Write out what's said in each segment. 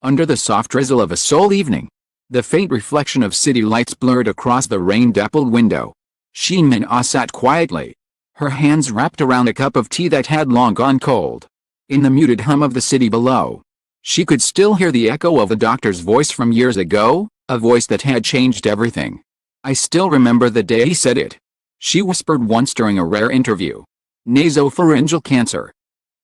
Under the soft drizzle of a Seoul evening, the faint reflection of city lights blurred across the rain-dappled window. Shin Min-ah sat quietly, her hands wrapped around a cup of tea that had long gone cold. In the muted hum of the city below, she could still hear the echo of the doctor's voice from years ago, a voice that had changed everything. "I still remember the day he said it," she whispered once during a rare interview. "Nasopharyngeal cancer."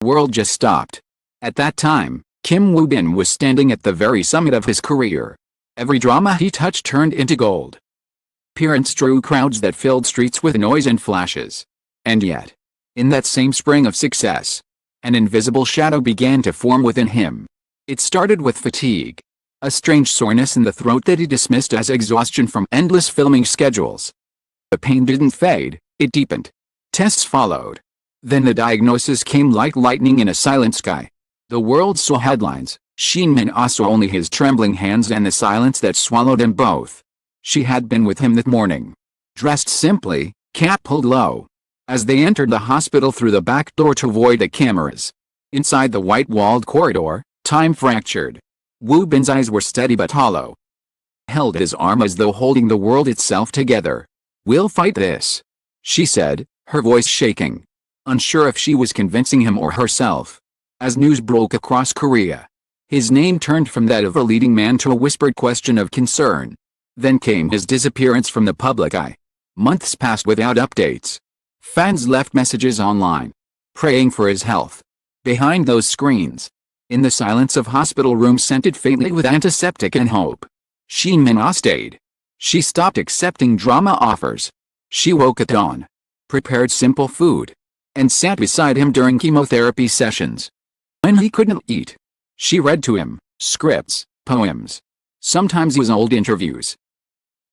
The world just stopped. At that time, Kim Woo-bin was standing at the very summit of his career. Every drama he touched turned into gold. Appearance drew crowds that filled streets with noise and flashes. And yet, in that same spring of success, an invisible shadow began to form within him. It started with fatigue, a strange soreness in the throat that he dismissed as exhaustion from endless filming schedules. The pain didn't fade, it deepened. Tests followed. Then the diagnosis came like lightning in a silent sky. The world saw headlines. Shin Min-ah saw only his trembling hands and the silence that swallowed them both. She had been with him that morning, dressed simply, cap pulled low, as they entered the hospital through the back door to avoid the cameras. Inside the white-walled corridor, time fractured. Woo-bin's eyes were steady but hollow. Held his arm as though holding the world itself together. "We'll fight this," she said, her voice shaking, unsure if she was convincing him or herself. As news broke across Korea, his name turned from that of a leading man to a whispered question of concern. Then came his disappearance from the public eye. Months passed without updates. Fans left messages online, praying for his health. Behind those screens, in the silence of hospital rooms scented faintly with antiseptic and hope, Shin Min-ah stayed. She stopped accepting drama offers. She woke at dawn, prepared simple food, and sat beside him during chemotherapy sessions. When he couldn't eat, she read to him, scripts, poems, sometimes his old interviews.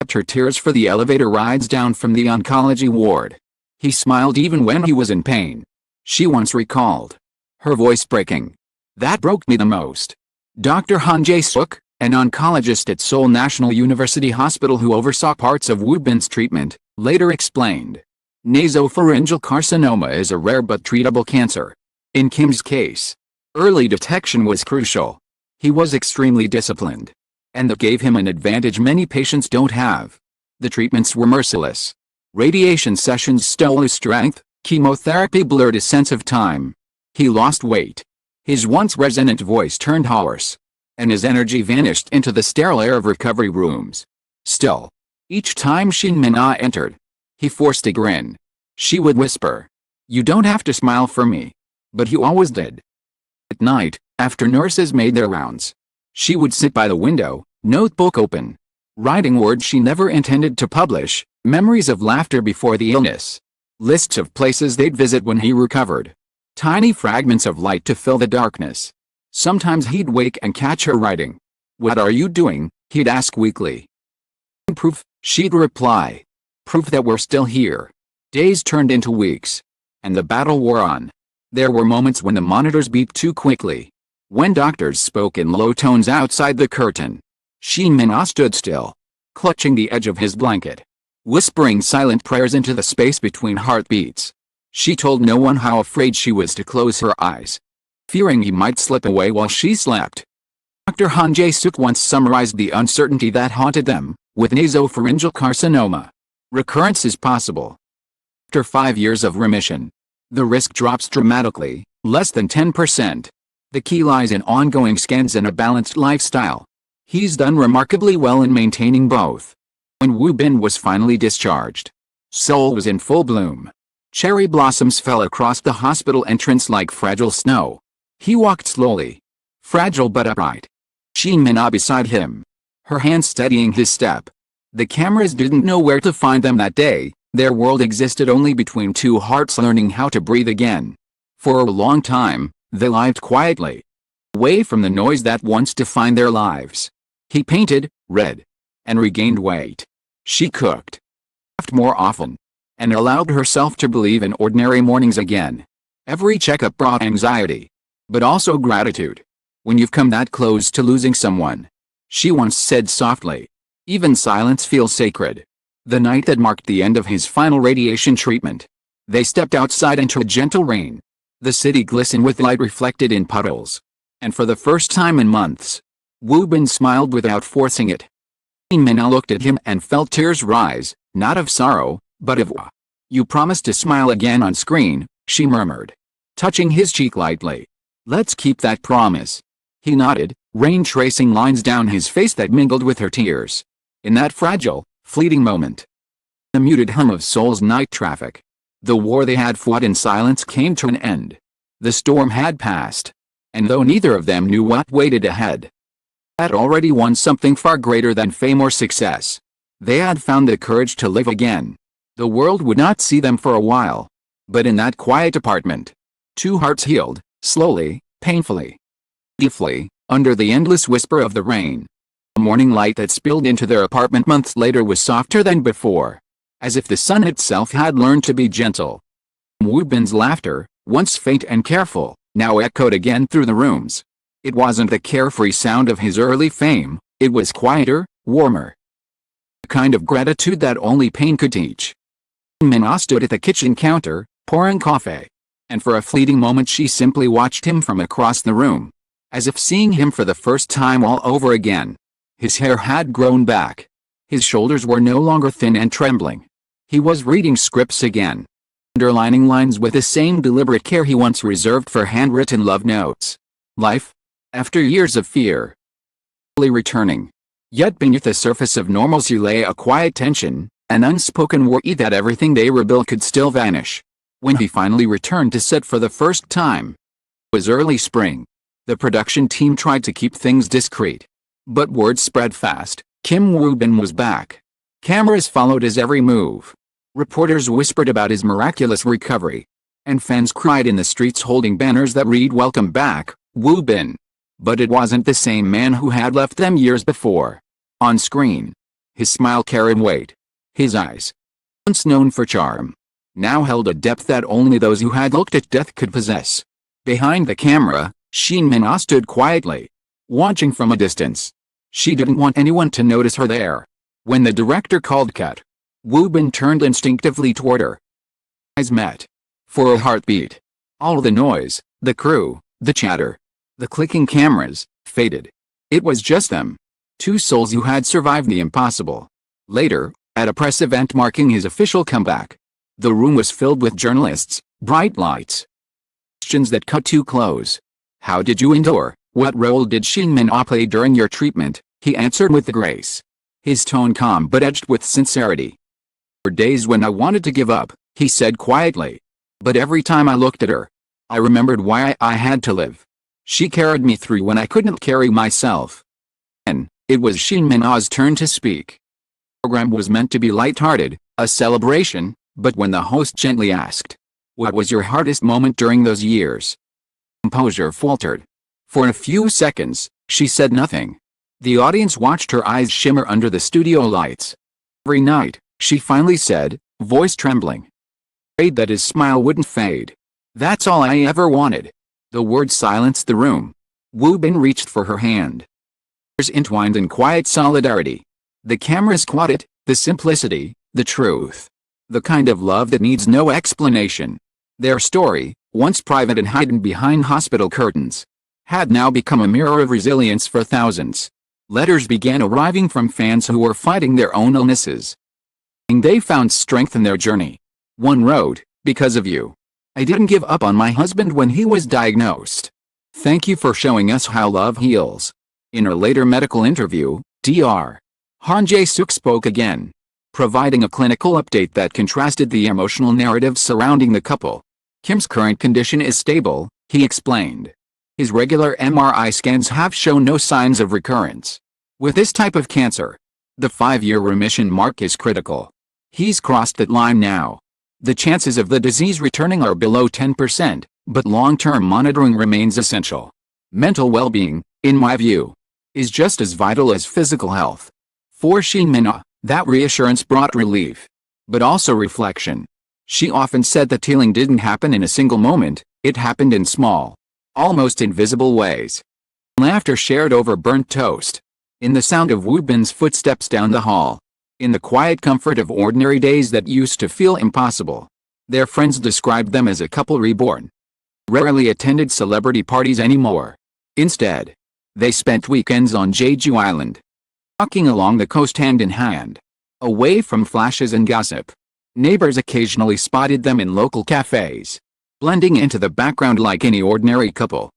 Kept her tears for the elevator rides down from the oncology ward. He smiled even when he was in pain, she once recalled, her voice breaking. "That broke me the most." Dr. Han Jae-suk, an oncologist at Seoul National University Hospital who oversaw parts of Woo-bin's treatment, later explained. Nasopharyngeal carcinoma is a rare but treatable cancer. In Kim's case, early detection was crucial. He was extremely disciplined, and that gave him an advantage many patients don't have. The treatments were merciless. Radiation sessions stole his strength, chemotherapy blurred his sense of time. He lost weight. His once resonant voice turned hoarse, and his energy vanished into the sterile air of recovery rooms. Still, each time Shin Min-ah entered, he forced a grin. She would whisper, "You don't have to smile for me." But he always did. At night, after nurses made their rounds, she would sit by the window, notebook open, writing words she never intended to publish, memories of laughter before the illness, lists of places they'd visit when he recovered, tiny fragments of light to fill the darkness. Sometimes he'd wake and catch her writing. "What are you doing?" he'd ask weakly. "Proof," she'd reply. "Proof that we're still here." Days turned into weeks, and the battle wore on. There were moments when the monitors beeped too quickly, when doctors spoke in low tones outside the curtain. Shin Min-ah stood still, clutching the edge of his blanket, whispering silent prayers into the space between heartbeats. She told no one how afraid she was to close her eyes, fearing he might slip away while she slept. Dr. Han Jae-suk once summarized the uncertainty that haunted them. With nasopharyngeal carcinoma, recurrence is possible. After 5 years of remission, the risk drops dramatically, less than 10%. The key lies in ongoing scans and a balanced lifestyle. He's done remarkably well in maintaining both. When Woo-bin was finally discharged, Seoul was in full bloom. Cherry blossoms fell across the hospital entrance like fragile snow. He walked slowly, fragile but upright. Shin Min-ah beside him, her hand steadying his step. The cameras didn't know where to find them that day. Their world existed only between two hearts learning how to breathe again. For a long time, they lived quietly, away from the noise that once defined their lives. He painted, read, and regained weight. She cooked, laughed more often, and allowed herself to believe in ordinary mornings again. Every checkup brought anxiety, but also gratitude. "When you've come that close to losing someone," she once said softly, "even silence feels sacred." The night that marked the end of his final radiation treatment, they stepped outside into a gentle rain. The city glistened with light reflected in puddles, and for the first time in months, Wu Bin smiled without forcing it. Shin Min looked at him and felt tears rise, not of sorrow, but of awe. "You promised to smile again on screen," she murmured, touching his cheek lightly. "Let's keep that promise." He nodded, rain tracing lines down his face that mingled with her tears. In that fragile, fleeting moment, the muted hum of Seoul's night traffic, the war they had fought in silence, came to an end. The storm had passed, and though neither of them knew what waited ahead, had already won something far greater than fame or success. They had found the courage to live again. The world would not see them for a while. But in that quiet apartment, two hearts healed, slowly, painfully, deeply, under the endless whisper of the rain. The morning light that spilled into their apartment months later was softer than before, as if the sun itself had learned to be gentle. Wu Bin's laughter, once faint and careful, now echoed again through the rooms. It wasn't the carefree sound of his early fame, it was quieter, warmer. The kind of gratitude that only pain could teach. Min-ah stood at the kitchen counter, pouring coffee. And for a fleeting moment she simply watched him from across the room, as if seeing him for the first time all over again. His hair had grown back. His shoulders were no longer thin and trembling. He was reading scripts again, underlining lines with the same deliberate care he once reserved for handwritten love notes. Life, after years of fear, slowly returning. Yet beneath the surface of normalcy lay a quiet tension, an unspoken worry that everything they rebuilt could still vanish. When he finally returned to set for the first time, it was early spring. The production team tried to keep things discreet, but word spread fast. Kim Woo Bin was back. Cameras followed his every move. Reporters whispered about his miraculous recovery, and fans cried in the streets holding banners that read "Welcome back, Woo Bin." But it wasn't the same man who had left them years before. On screen, his smile carried weight. His eyes, once known for charm, now held a depth that only those who had looked at death could possess. Behind the camera, Shin Min stood quietly, watching from a distance. She didn't want anyone to notice her there. When the director called cut, Woo Bin turned instinctively toward her. Eyes met. For a heartbeat. All the noise, the crew, the chatter, the clicking cameras, faded. It was just them. Two souls who had survived the impossible. Later, at a press event marking his official comeback, the room was filled with journalists, bright lights, questions that cut too close. "How did you endure? What role did Shin Min play during your treatment?" He answered with grace, his tone calm but edged with sincerity. "For days when I wanted to give up," he said quietly. "But every time I looked at her, I remembered why I had to live. She carried me through when I couldn't carry myself." And it was Shin Min's turn to speak. The program was meant to be light-hearted, a celebration, but when the host gently asked, "What was your hardest moment during those years?" composure faltered. For a few seconds, she said nothing. The audience watched her eyes shimmer under the studio lights. "Every night," she finally said, voice trembling. "Afraid that his smile wouldn't fade. That's all I ever wanted." The words silenced the room. Woo Bin reached for her hand. Tears entwined in quiet solidarity. The cameras caught it, the simplicity, the truth. The kind of love that needs no explanation. Their story, once private and hidden behind hospital curtains, had now become a mirror of resilience for thousands. Letters began arriving from fans who were fighting their own illnesses. And they found strength in their journey. One wrote, "Because of you, I didn't give up on my husband when he was diagnosed. Thank you for showing us how love heals." In her later medical interview, Dr. Han Jae-suk spoke again, providing a clinical update that contrasted the emotional narrative surrounding the couple. "Kim's current condition is stable," he explained. "His regular MRI scans have shown no signs of recurrence. With this type of cancer, the 5-year remission mark is critical. He's crossed that line now. The chances of the disease returning are below 10%, but long-term monitoring remains essential. Mental well-being, in my view, is just as vital as physical health." For Shin Min, that reassurance brought relief, but also reflection. She often said that healing didn't happen in a single moment, it happened in small, almost invisible ways. Laughter shared over burnt toast. In the sound of Woo Bin's footsteps down the hall. In the quiet comfort of ordinary days that used to feel impossible. Their friends described them as a couple reborn. Rarely attended celebrity parties anymore. Instead, They spent weekends on Jeju Island, walking along the coast hand in hand, away from flashes and gossip. Neighbors occasionally spotted them in local cafes, blending into the background like any ordinary couple.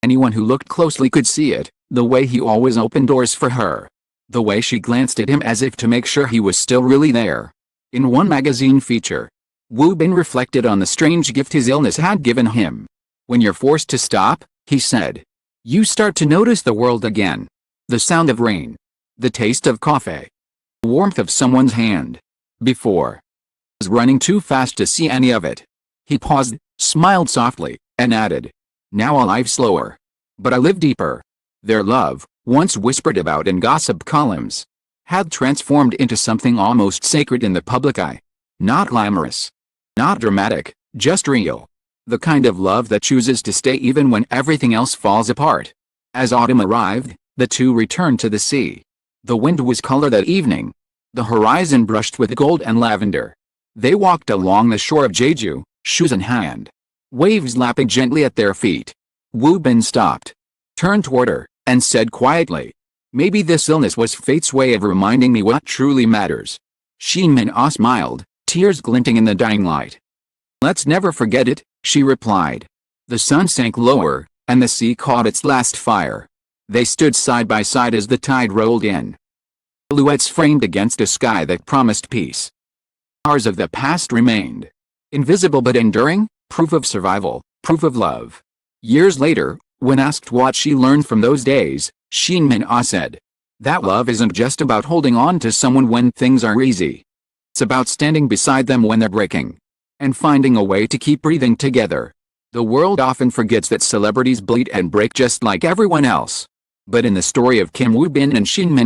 Anyone who looked closely could see it, the way he always opened doors for her, the way she glanced at him as if to make sure he was still really there. In one magazine feature, Woo Bin reflected on the strange gift his illness had given him. When you're forced to stop, he said, you start to notice the world again. The sound of rain, the taste of coffee, the warmth of someone's hand. Before, I was running too fast to see any of it. He paused, smiled softly, and added, now I live slower. But I live deeper. Their love, once whispered about in gossip columns, had transformed into something almost sacred in the public eye. Not glamorous, not dramatic, just real. The kind of love that chooses to stay even when everything else falls apart. As autumn arrived, the two returned to the sea. The wind was color that evening, the horizon brushed with gold and lavender. They walked along the shore of Jeju, shoes in hand, waves lapping gently at their feet. Woo Bin stopped, turned toward her, and said quietly, maybe this illness was fate's way of reminding me what truly matters. Shin smiled, tears glinting in the dying light. Let's never forget it, she replied. The sun sank lower, and the sea caught its last fire. They stood side by side as the tide rolled in, silhouettes framed against a sky that promised peace. Hours of the past remained, invisible but enduring, proof of survival, proof of love. Years later, when asked what she learned from those days, Shin said, that love isn't just about holding on to someone when things are easy. It's about standing beside them when they're breaking, and finding a way to keep breathing together. The world often forgets that celebrities bleed and break just like everyone else. But in the story of Kim Woo Bin and Shin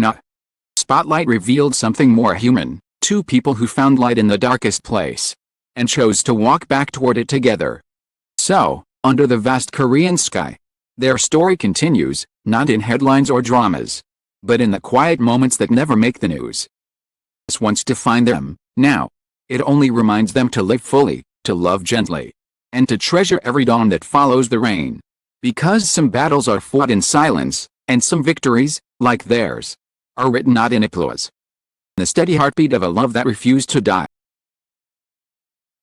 spotlight revealed something more human, two people who found light in the darkest place, and chose to walk back toward it together. So, under the vast Korean sky, their story continues, not in headlines or dramas, but in the quiet moments that never make the news. Just wants to find them, now. It only reminds them to live fully, to love gently, and to treasure every dawn that follows the rain. Because some battles are fought in silence, and some victories, like theirs, are written not in applause. The steady heartbeat of a love that refused to die.